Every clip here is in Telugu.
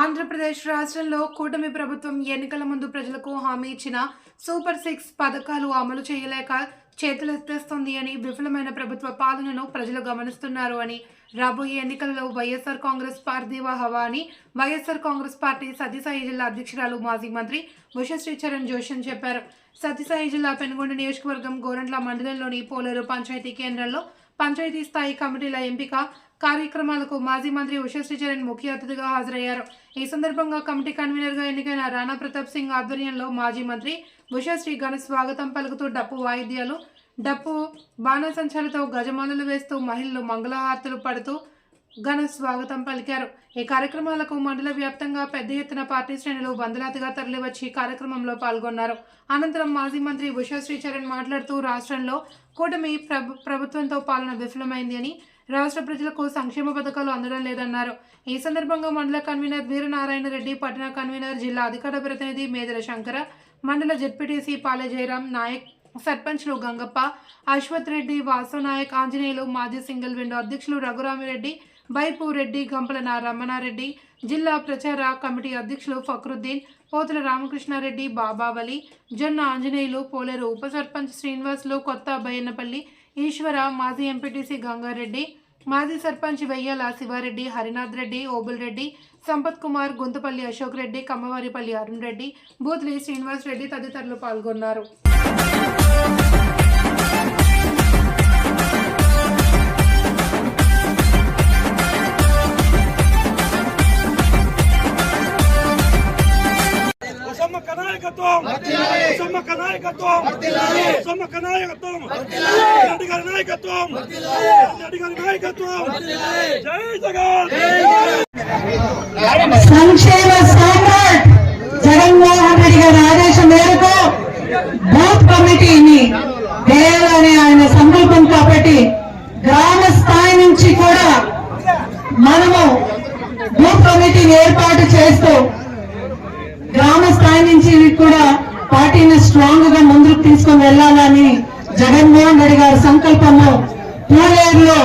ఆంధ్రప్రదేశ్ రాష్ట్రంలో కూటమి ప్రభుత్వం ఎన్నికల ముందు ప్రజలకు హామీ ఇచ్చిన సూపర్ 6 పథకాలు అమలు చేయలేక చేతులెత్తేస్తోంది అని, విఫలమైన ప్రభుత్వ పాలనను ప్రజలు గమనిస్తున్నారు అని, రాబోయే ఎన్నికల్లో వైఎస్ఆర్ కాంగ్రెస్ పార్థివ హవా అని వైఎస్ఆర్ కాంగ్రెస్ పార్టీ సత్యసాయి జిల్లా అధ్యక్షురాలు మాజీ మంత్రి ఉషశ్రీ చరణ్ జోషన్ చెప్పారు. సత్యసాయి జిల్లా పెనుగొండ నియోజకవర్గం గోరంట్ల మండలంలోని పోలేరు పంచాయతీ కేంద్రంలో పంచాయతీ స్థాయి కమిటీల ఎంపిక కార్యక్రమాలకు మాజీ మంత్రి ఉషశ్రీ చరణ్ ముఖ్య అతిథిగా హాజరయ్యారు. ఈ సందర్భంగా కమిటీ కన్వీనర్గా ఎన్నికైన రాణా ప్రతాప్ సింగ్ ఆధ్వర్యంలో మాజీ మంత్రి ఉషశ్రీ ఘన స్వాగతం పలుకుతూ డప్పు వాయిద్యాలు, డప్పు బాణసంచాలతో గజమాలలు వేస్తూ మహిళలు మంగళహారతులు పడుతూ ఘన స్వాగతం పలికారు. ఈ కార్యక్రమాలకు మండల వ్యాప్తంగా పెద్ద ఎత్తున పార్టీ శ్రేణులు వందలాదిగా తరలివచ్చి కార్యక్రమంలో పాల్గొన్నారు. అనంతరం మాజీ మంత్రి ఉషశ్రీ చరణ్ మాట్లాడుతూ రాష్ట్రంలో కూటమి ప్రభుత్వంతో పాలన విఫలమైంది అని, రాష్ట్ర ప్రజలకు సంక్షేమ పథకాలు అందడం లేదన్నారు. ఈ సందర్భంగా మండల కన్వీనర్ వీరనారాయణ రెడ్డి, పట్టణ కన్వీనర్ జిల్లా అధికార ప్రతినిధి మేదర శంకర, మండల జెడ్పీటీసీ పాలె జయరాం నాయక్, సర్పంచ్లు గంగప్ప, అశ్వత్ రెడ్డి, వాసు నాయక్, ఆంజనేయులు, మాజీ సింగిల్ విండో అధ్యక్షులు రఘురామిరెడ్డి, బైపు రెడ్డి, గంపల రమణారెడ్డి, జిల్లా ప్రచార కమిటీ అధ్యక్షులు ఫక్రుద్దీన్, పోతుల రామకృష్ణారెడ్డి, బాబావలి, జొన్న ఆంజనేయులు, పోలేరు ఉప సర్పంచ్ శ్రీనివాసులు, కొత్త బయ్యన్నపల్లి ఈశ్వర, మాజీ ఎంపీటీసీ గంగారెడ్డి, మాజీ సర్పంచ్ వెయ్యాల శివారెడ్డి, హరినాథ్ రెడ్డి, ఓబుల్ రెడ్డి, సంపత్ కుమార్, గుంతపల్లి అశోక్ రెడ్డి, కమ్మవారిపల్లి అరుణ్ రెడ్డి, బూత్లి శ్రీనివాస్ రెడ్డి తదితరులు పాల్గొన్నారు. సంక్షేమ సామ్రాట్ జగన్మోహన్ రెడ్డి గారి ఆదేశం మేరకు బూత్ కమిటీని వేయాలని ఆయన సంకల్పం కాబట్టి గ్రామ స్థాయి నుంచి కూడా మనము బూత్ కమిటీని ఏర్పాటు చేస్తూ గ్రామ స్థాయి నుంచి కూడా పార్టీని స్ట్రాంగ్ గా ముందుకు తీసుకుని వెళ్లాలని జగన్మోహన్ రెడ్డి గారి సంకల్పము పూలేరులో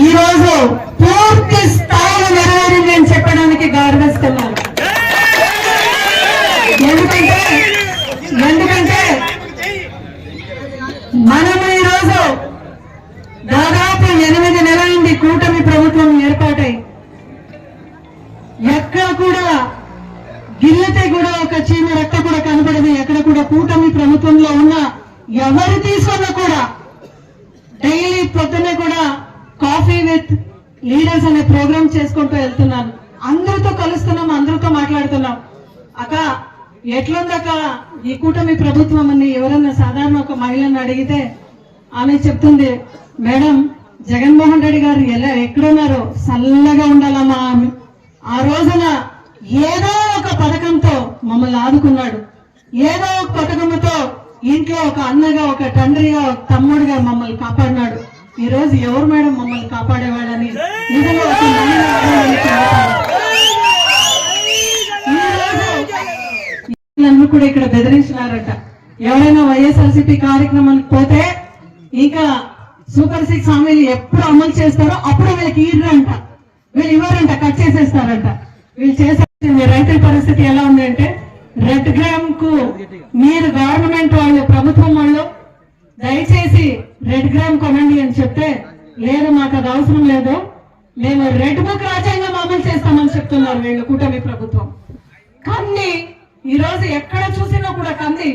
ఈ రోజు పూర్తి స్థాయిలో నెరవేరింది అని చెప్పడానికి గర్విస్తున్నాను. ఎందుకంటే మనం ఈ రోజు దాదాపు 8 నెలలైంది కూటమి ప్రభుత్వం ఏర్పాటై, ఎక్కడ కూడా గిల్లతే కూడా ఒక చీమ రెక్క కూడా కనపడదు. ఎక్కడ కూడా కూటమి ప్రభుత్వంలో ఉన్న ఎవరు తీసుకున్నా కూడా డైలీ పొద్దున్నే కూడా కాఫీ విత్ లీడర్స్ అనే ప్రోగ్రామ్ చేసుకుంటూ వెళ్తున్నాను. అందరితో కలుస్తున్నాం, అందరితో మాట్లాడుతున్నాం. అక్క ఎట్లుందక్క ఈ కూటమి ప్రభుత్వం అని ఎవరన్నా సాధారణ ఒక మహిళను అడిగితే ఆమె చెప్తుంది, మేడం జగన్మోహన్ రెడ్డి గారు ఎక్కడున్నారో చల్లగా ఉండాలమ్మా. ఆ రోజున ఏదో ఒక పథకంతో మమ్మల్ని ఆదుకున్నాడు, ఏదో ఒక పథకంతో ఇంట్లో ఒక అన్నగా, ఒక తండ్రిగా, ఒక తమ్ముడిగా మమ్మల్ని కాపాడినాడు. ఈ రోజు ఎవరు మేడం మమ్మల్ని కాపాడేవాళ్ళని ఇందులో ఒక నన్ను కూడా ఇక్కడ బెదిరించినారట. ఎవరైనా వైఎస్ఆర్సీపీ కార్యక్రమానికి పోతే ఇంకా సూపర్ 6 హామీలు ఎప్పుడు అమలు చేస్తారో అప్పుడు వీళ్ళకి ఇవ్వరంట, వీళ్ళు ఇవ్వరంట, కట్ చేసేస్తారంట. వీళ్ళు చేసే రైతుల పరిస్థితి ఎలా ఉందంటే, రెడ్ గ్రామ్ కు మీరు గవర్నమెంట్ వాళ్ళు, ప్రభుత్వం వాళ్ళు దయచేసి రెడ్ గ్రామ్ కొనండి అని చెప్తే, లేదు మాకు అది అవసరం లేదు, మేము రెడ్ బుక్ రాజ్యాంగం అమలు చేస్తామని చెప్తున్నారు వీళ్ళు కూటమి ప్రభుత్వం. కంది ఈ రోజు ఎక్కడ చూసినా కూడా కంది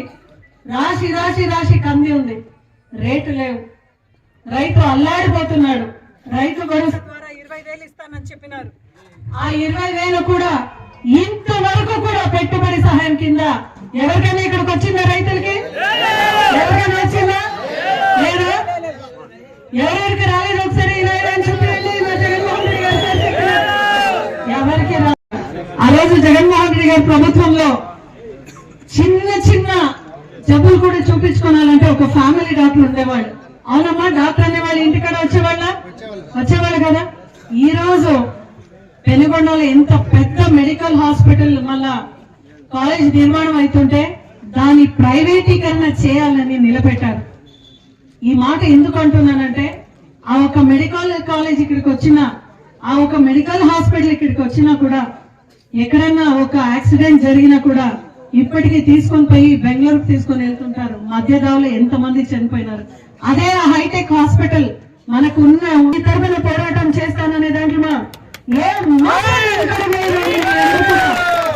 రాశి రాశి రాశి కంది ఉంది, రేటు లేవు, రైతు అల్లాడిపోతున్నాడు. రైతు భరోసా ద్వారా 20,000 ఇస్తానని చెప్పినారు. ఆ 20,000 కూడా ఇంతవరకు కూడా పెట్టుబడి సహాయం కింద ఎవరికైనా ఇక్కడికి వచ్చిందా? రైతులకి ఎవరికైనా వచ్చిందా? లేదా? ఎవరెవరికి రాలేదు? ఒకసారి అని చెప్పి జగన్మోహన్ రెడ్డి గారు ఎవరికి రా. ఆ రోజు జగన్మోహన్ రెడ్డి గారి ప్రభుత్వంలో చిన్న చిన్న జబ్బులు కూడా చూపించుకోవాలంటే ఒక ఫ్యామిలీ డాక్టర్ ఉండేవాళ్ళు. అవునమ్మా, డాక్టర్ అనేవాళ్ళు ఇంటికాడ వచ్చేవాళ్ళు కదా. ఈ రోజు పెనుగొండలో ఎంత పెద్ద మెడికల్ హాస్పిటల్ మళ్ళా కాలేజ్ నిర్మాణం అవుతుంటే దాని ప్రైవేటీకరణ చేయాలని నిలబెట్టారు. ఈ మాట ఎందుకు అంటున్నానంటే, ఆ ఒక మెడికల్ కాలేజ్ ఇక్కడికి వచ్చినా, ఆ ఒక మెడికల్ హాస్పిటల్ ఇక్కడికి వచ్చినా కూడా ఎక్కడన్నా ఒక యాక్సిడెంట్ జరిగినా కూడా ఇప్పటికీ తీసుకొని పోయి బెంగళూరుకు తీసుకొని వెళ్తుంటారు. మధ్యదావులో ఎంతమంది చనిపోయినారు. అదే హైటెక్ హాస్పిటల్ మనకు ఉన్న ఈ తరపున పోరాటం చేస్తాననే దాంట్లో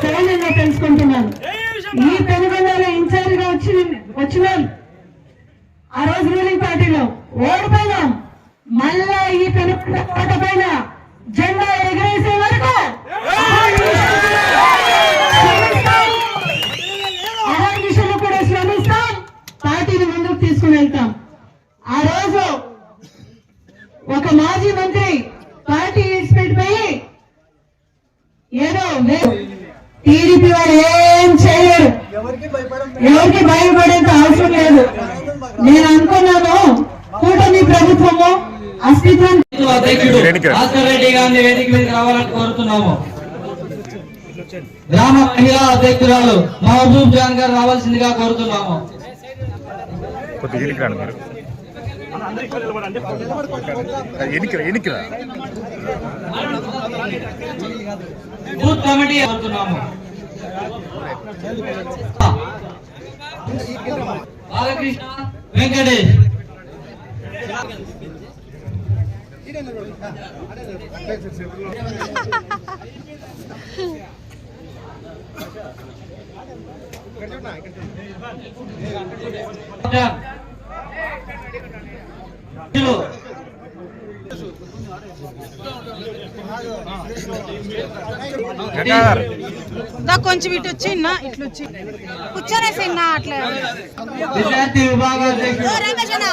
సరైనంగా తెలుసుకుంటున్నాను. ఈ పెనుగొండలో ఇన్ఛార్జ్ గా వచ్చిన ఆ రోజు రూలింగ్ పార్టీలో ఓడిపోయినాం. మళ్ళా ఈ పెనుగొండ కోట పైన జెండా ఎగరేసే వరకు అహర్నిశలు కూడా శ్రమిస్తాం, పార్టీని ముందుకు తీసుకుని వెళ్తాం. ఆ రోజు ఒక మాజీ మంత్రి పార్టీ విడిచిపెట్టిపోయి ఏదో టీడీపీ వారు ఏం చేయలేరు, ఎవరికి భయపడేంత అవసరం లేదు. నేను అనుకున్నాను కూటమి ప్రభుత్వము అస్తిత్వం. అధ్యక్షుడు భాస్కర్ రెడ్డి గారిని వేదిక మీద రావాలని కోరుతున్నాము. గ్రామ మహిళా అధ్యక్షురాలు మహబూబ్ జాన్ గారు రావాల్సిందిగా కోరుతున్నాము. బూత్ కమిటీ కోరుతున్నాము. బాలకృష్ణ వెంకటేష్ కొంచెం ఇటు వచ్చి ఇట్లా వచ్చి కూర్చొనేసి అట్లా విద్యార్థి విభాగ అధ్యక్షుడు